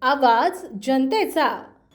आवाज जनतेचा।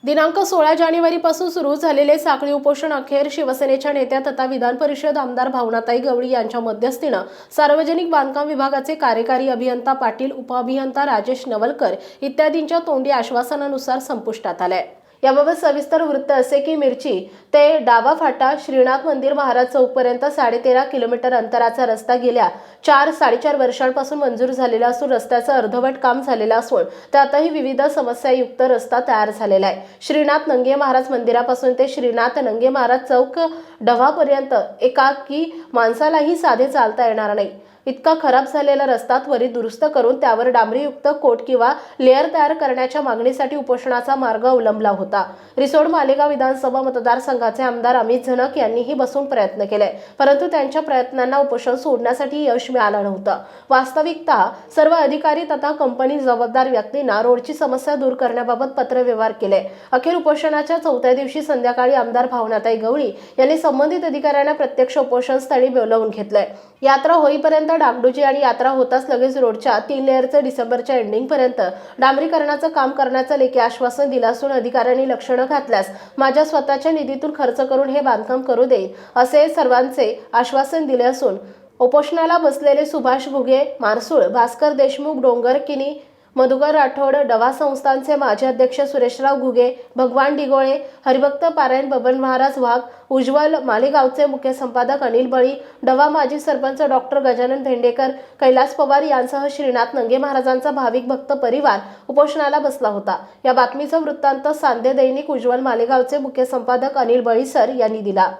दिनांक 16 जानेवारीपासून सुरू झालेले साखळी उपोषण अखेर शिवसेनेच्या नेत्या तथा विधान परिषद आमदार भावनाताई गवळी यांच्या मध्यस्थीने सार्वजनिक बांधकाम विभागाचे कार्यकारी अभियंता पाटील, उपअभियंता राजेश नवलकर इत्यादींच्या तोंडी आश्वासनानुसार संपुष्टात आले। याबाबत सविस्तर वृत्त असे की मिरची ते डावा फाटा श्रीनाथ मंदिर महाराज चौक पर्यंत 13.5 किलोमीटर अंतराचा रस्ता गेल्या 4-4.5 वर्षांपासून मंजूर झालेला असून रस्त्याचं अर्धवट काम झालेलं असून त्यातही विविध समस्यायुक्त रस्ता तयार झालेला आहे। श्रीनाथ नंगे महाराज मंदिरापासून ते श्रीनाथ नंगे महाराज चौक डव्हापर्यंत एकाकी माणसालाही साधे चालता येणार नाही इतका खराब झालेला रस्ता त्वरित दुरुस्त करून त्यावर डांबरीयुक्त कोट किंवा लेअर तयार करण्याच्या मागणीसाठी उपोषणाचा मार्ग अवलंबला होता। रिसोड मालेगाव विधानसभा मतदारसंघाचे आमदार अमित झनक यांनीही बसून प्रयत्न केले, परंतु त्यांच्या प्रयत्नांना उपोषण सोडण्यासाठी यश मिळालं नव्हतं। वास्तविकता सर्व अधिकारी तथा कंपनी जबाबदार व्यक्तींना रोडची समस्या दूर करण्याबाबत पत्रव्यवहार केले। अखेर उपोषणाच्या 4थ्या दिवशी संध्याकाळी आमदार भावनाताई गवळी यांनी संबंधित अधिकाऱ्यांना प्रत्यक्ष उपोषण स्थळी बोलावून घेतले। यात्रा होईपर्यंत डागडुजी आणि यात्रा होताच लगेच रोडच्या 3 लेअरचे डिसेंबरच्या एंडिंग पर्यंत डांबरीकरणाचं काम करण्याचं लेखी आश्वासन दिलं असून अधिकाऱ्यांनी लक्ष न घातल्यास माझ्या स्वतःच्या निधीतून खर्च करून हे बांधकाम करू देईन असे सर्वांचे आश्वासन दिले असून उपोषणाला बसलेले सुभाष घुगे मारसूळ, भास्कर देशमुख डोंगरकिनी, मधुकर राठोड, डवा संस्थानचे माजी अध्यक्ष सुरेशराव घुगे, भगवान डिगोळे, हरिभक्त पारायण बबन महाराज वाघ, उज्ज्वल मालेगावचे मुख्य संपादक अनिल बळी, डवा माजी सरपंच डॉक्टर गजानन भेंडेकर, कैलास पवार यांसह श्रीनाथ नंगे महाराजांचा भाविक भक्त परिवार उपोषणाला बसला होता। या बातमीचा वृत्तांत सांध्ये दैनिक उज्ज्वल मालेगावचे मुख्य संपादक अनिल बळीसर यांनी दिला।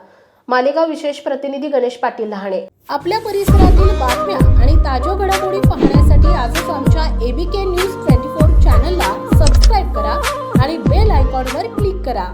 मालेगाव विशेष प्रतिनिधी गणेश पाटील लहाणे। आपल्या परिसरातील बातम्या आणि ताज्या घडामोडी पाहण्यासाठी आजच आमच्या ABK न्यूज 24 चॅनलला सबस्क्राईब करा आणि बेल आयकॉनवर क्लिक करा।